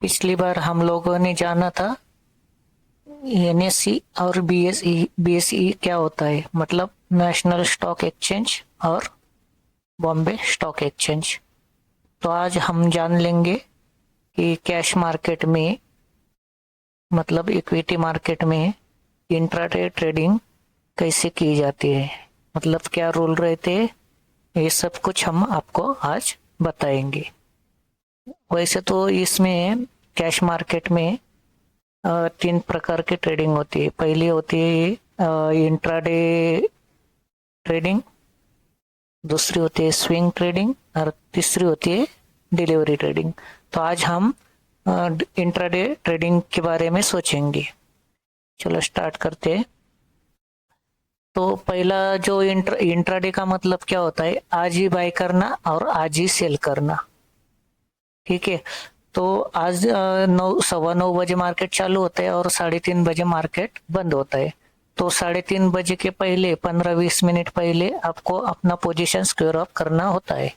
पिछली बार हम लोगों ने जाना था एनएसई और बीएसई। बीएसई क्या होता है, मतलब नेशनल स्टॉक एक्सचेंज और बॉम्बे स्टॉक एक्सचेंज। तो आज हम जान लेंगे कि कैश मार्केट में, मतलब इक्विटी मार्केट में इंट्राडे ट्रेडिंग कैसे की जाती है, मतलब क्या रूल रहते हैं। ये सब कुछ हम आपको आज बताएंगे। वैसे तो इसमें कैश मार्केट में तीन प्रकार की ट्रेडिंग होती है। पहली होती है इंट्राडे ट्रेडिंग, दूसरी होती है स्विंग ट्रेडिंग और तीसरी होती है डिलीवरी ट्रेडिंग। तो आज हम इंट्राडे ट्रेडिंग के बारे में सोचेंगे। चलो स्टार्ट करते हैं। तो पहला जो इंट्राडे का मतलब क्या होता है, आज ही बाय करना और आज ही सेल करना। ठीक है। तो आज 9, 9:15 बजे मार्केट चालू होता है और 3:30 बजे मार्केट बंद होता है। तो 3:30 बजे के पहले 15-20 मिनट पहले आपको अपना पोजीशन स्क्वेयर अप करना होता है।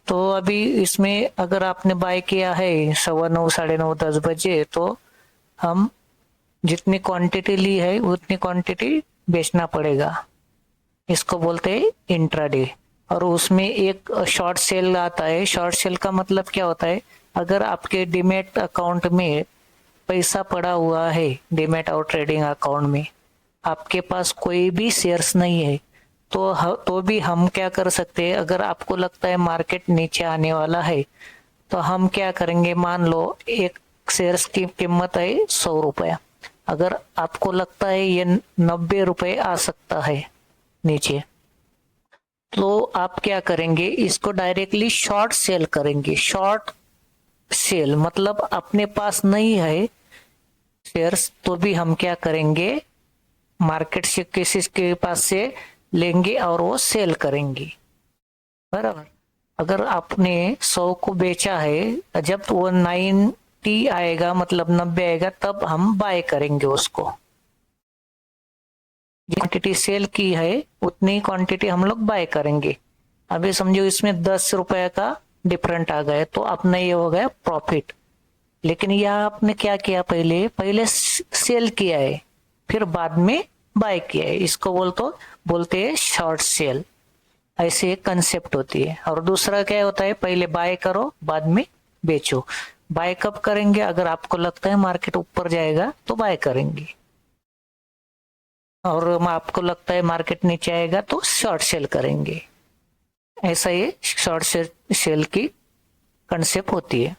तो अभी इसमें अगर आपने बाय किया है 9:15, 9:30, 10 बजे, तो हम जितनी क्वांटिटी ली है उतनी क्वांटिटी बेचना पड़ेगा। इसको बोलते हैं इंट्राडे। और उसमें एक शॉर्ट सेल आता है। शॉर्ट सेल का मतलब क्या होता है, अगर आपके डीमेट अकाउंट में पैसा पड़ा हुआ है, डीमेट और ट्रेडिंग अकाउंट में आपके पास कोई भी शेयर्स नहीं है, तो भी हम क्या कर सकते हैं, अगर आपको लगता है मार्केट नीचे आने वाला है, तो हम क्या करेंगे, मान लो एक शेयर्स की कीमत है 100 रुपया। अगर आपको लगता है ये 90 रुपए आ सकता है नीचे, तो आप क्या करेंगे, इसको डायरेक्टली शॉर्ट सेल करेंगे। शॉर्ट सेल मतलब अपने पास नहीं है शेयर्स, तो भी हम क्या करेंगे, मार्केट से किसी के पास से लेंगे और वो सेल करेंगे। बराबर। अगर आपने 100 को बेचा है, जब वो 90 आएगा, मतलब 90 आएगा, तब हम बाय करेंगे उसको। क्वांटिटी सेल की है उतनी क्वांटिटी हम लोग बाय करेंगे। अभी समझो इसमें 10 रुपए का डिफरेंट आ गया, तो अपना ये हो गया प्रॉफिट। लेकिन यह आपने क्या किया, पहले पहले सेल किया है, फिर बाद में बाय किया है। इसको बोलते हैं शॉर्ट सेल। ऐसे एक कंसेप्ट होती है। और दूसरा क्या होता है, पहले बाय करो बाद में बेचो। बाय कब करेंगे, अगर आपको लगता है मार्केट ऊपर जाएगा तो बाय करेंगे, और आपको लगता है मार्केट नीचे आएगा तो शॉर्ट सेल करेंगे। ऐसा ये शॉर्ट सेल की कंसेप्ट होती है।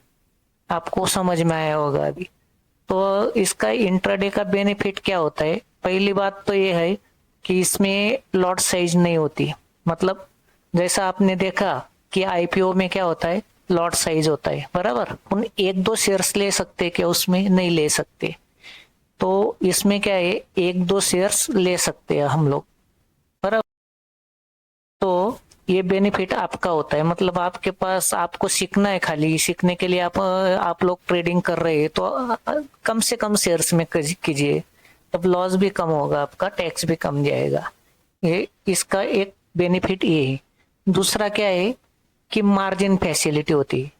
आपको समझ में आया होगा अभी। तो इसका इंट्राडे का बेनिफिट क्या होता है, पहली बात तो ये है कि इसमें लॉट साइज नहीं होती। मतलब जैसा आपने देखा कि आईपीओ में क्या होता है, लॉट साइज होता है, बराबर। उन 1-2 शेयर्स ले सकते, क्या उसमें नहीं ले सकते। तो इसमें क्या है, 1-2 शेयर्स ले सकते हैं हम लोग, बराबर। तो ये बेनिफिट आपका होता है, मतलब आपके पास, आपको सीखना है, खाली सीखने के लिए आप लोग ट्रेडिंग कर रहे हैं, तो कम से कम शेयर्स में कीजिए, तब लॉस भी कम होगा, आपका टैक्स भी कम जाएगा। ये इसका एक बेनिफिट ये है। दूसरा क्या है कि मार्जिन फैसिलिटी होती है।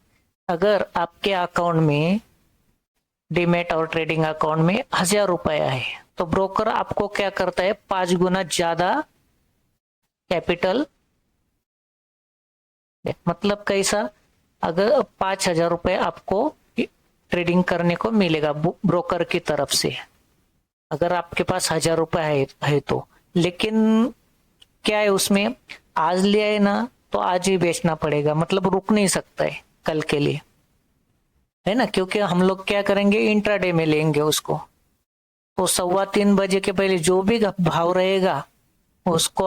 अगर आपके अकाउंट में, डीमेट और ट्रेडिंग अकाउंट में 1,000 रुपया है, तो ब्रोकर आपको क्या करता है, 5 गुना ज्यादा कैपिटल। मतलब कैसा, अगर 5,000 रुपये आपको ट्रेडिंग करने को मिलेगा ब्रोकर की तरफ से, अगर आपके पास 1,000 रुपये है तो। लेकिन क्या है उसमें, आज लिया है ना, तो आज ही बेचना पड़ेगा, मतलब रुक नहीं सकता है कल के लिए, है ना। क्योंकि हम लोग क्या करेंगे, इंट्राडे में लेंगे उसको। तो 3:15 बजे के पहले जो भी भाव रहेगा उसको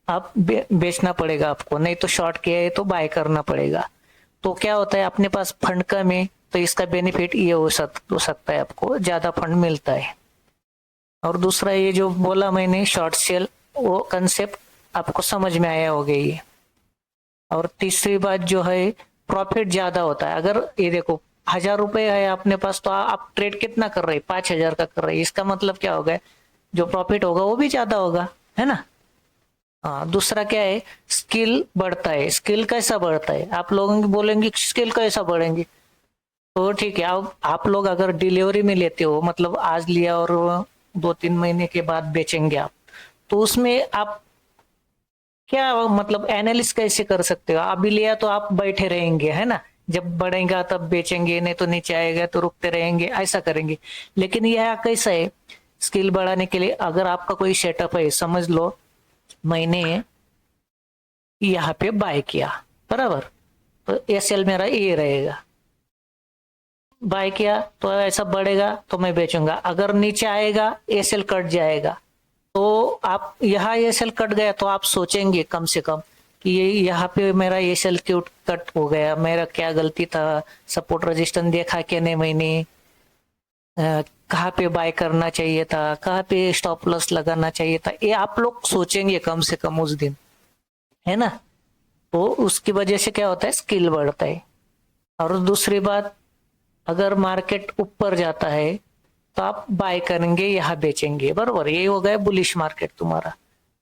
आप बेचना पड़ेगा आपको, नहीं तो शॉर्ट किया है तो बाय करना पड़ेगा। तो क्या होता है, अपने पास फंड कम है, तो इसका बेनिफिट ये हो सकता है, आपको ज्यादा फंड मिलता है। और दूसरा ये जो बोला मैंने शॉर्ट सेल, वो कंसेप्ट आपको समझ में आया होगा ये। और तीसरी बात जो है, प्रॉफिट ज्यादा होता है। अगर ये देखो 1,000 रुपए है अपने पास, तो आप ट्रेड कितना कर रहे हैं, 5,000 का कर रहे हैं, इसका मतलब क्या होगा, जो प्रॉफिट होगा वो भी ज्यादा होगा, है ना। हाँ, दूसरा क्या है, स्किल बढ़ता है। स्किल कैसा बढ़ता है, आप लोगों की बोलेंगे स्किल कैसा बढ़ेंगे, तो ठीक है, अब आप लोग अगर डिलीवरी में लेते हो, मतलब आज लिया और 2-3 महीने के बाद बेचेंगे आप, तो उसमें आप क्या मतलब एनालिस कैसे कर सकते हो? अभी लिया तो आप बैठे रहेंगे, है ना, जब बढ़ेगा तब बेचेंगे, नहीं तो नीचे आएगा तो रुकते रहेंगे, ऐसा करेंगे। लेकिन यह कैसा है, स्किल बढ़ाने के लिए अगर आपका कोई सेटअप है, समझ लो मैंने यहाँ पे बाय किया, बराबर, तो एसएल मेरा ये रहेगा, बाय किया तो ऐसा बढ़ेगा तो मैं बेचूंगा, अगर नीचे आएगा एसएल कट जाएगा, तो आप यहाँ एसएल कट गया तो आप सोचेंगे कम से कम कि ये यहाँ पे मेरा एसएल क्यों कट हो गया, मेरा क्या गलती था, सपोर्ट रेजिस्टेंस देखा क्या नहीं मैंने, कहाँ पे बाय करना चाहिए था, कहाँ पे स्टॉप लॉस लगाना चाहिए था, ये आप लोग सोचेंगे कम से कम उस दिन, है ना। तो उसकी वजह से क्या होता है, स्किल बढ़ता है। और दूसरी बात, अगर मार्केट ऊपर जाता है तो आप बाय करेंगे, यहाँ बेचेंगे, बरोबर, ये हो गया बुलिश मार्केट तुम्हारा।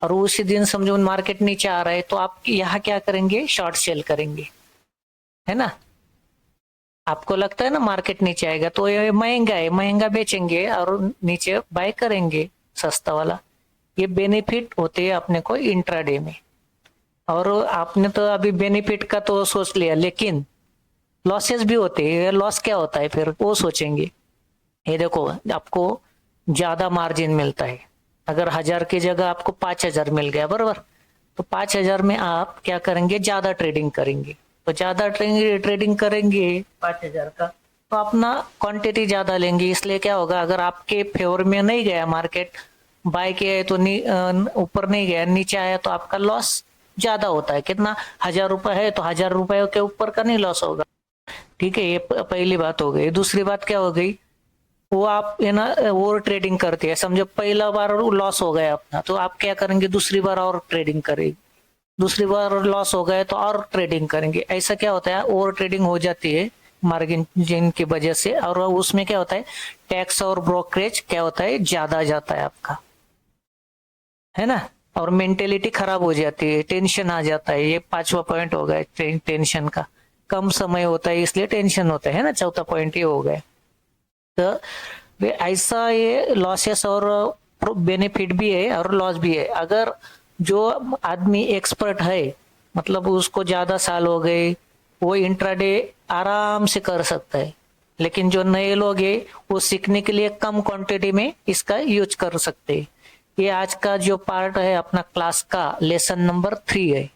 और उसी दिन समझो मार्केट नीचे आ रहा है तो आप यहाँ क्या करेंगे, शॉर्ट सेल करेंगे, है ना। आपको लगता है ना मार्केट नीचे आएगा तो ये महंगा है, महंगा बेचेंगे और नीचे बाय करेंगे सस्ता वाला। ये बेनिफिट होते हैं अपने को इंट्राडे में। और आपने तो अभी बेनिफिट का तो सोच लिया, लेकिन लॉसेस भी होते हैं। लॉस क्या होता है फिर वो सोचेंगे। ये देखो, आपको ज्यादा मार्जिन मिलता है, अगर 1000 की जगह आपको 5000 मिल गया, बराबर, तो 5000 में आप क्या करेंगे, ज्यादा ट्रेडिंग करेंगे। तो ज्यादा ट्रेडिंग करेंगे 5000 का, तो अपना क्वांटिटी ज्यादा लेंगे। इसलिए क्या होगा, अगर आपके फेवर में नहीं गया मार्केट, बाय किया है तो ऊपर नहीं गया, नीचे आया, तो आपका लॉस ज्यादा होता है। कितना, 1000 रुपए है तो 1000 रुपए के ऊपर का नहीं लॉस होगा। ठीक है, ये पहली बात हो गई। दूसरी बात क्या हो गई, वो आप है ना ओवर ट्रेडिंग करते हैं, समझो पहला बार लॉस हो गया अपना, तो आप क्या करेंगे, दूसरी बार और ट्रेडिंग करेंगे, दूसरी बार लॉस हो गए तो और ट्रेडिंग करेंगे। ऐसा क्या होता है, ओवर ट्रेडिंग हो जाती है मार्जिन जिन की वजह से। और उसमें क्या होता है, टैक्स और ब्रोकरेज क्या होता है, ज्यादा जाता है आपका, है ना। और मेंटेलिटी खराब हो जाती है, टेंशन आ जाता है। ये 5वां पॉइंट हो गया टेंशन का। कम समय होता है इसलिए टेंशन होता है ना, चौथा पॉइंट ये हो गया। तो ऐसा ये लॉसेस और बेनिफिट भी है और लॉस भी है। अगर जो आदमी एक्सपर्ट है, मतलब उसको ज्यादा साल हो गए, वो इंट्राडे आराम से कर सकता है। लेकिन जो नए लोग हैं वो सीखने के लिए कम क्वांटिटी में इसका यूज कर सकते हैं। ये आज का जो पार्ट है अपना क्लास का लेसन नंबर 3 है।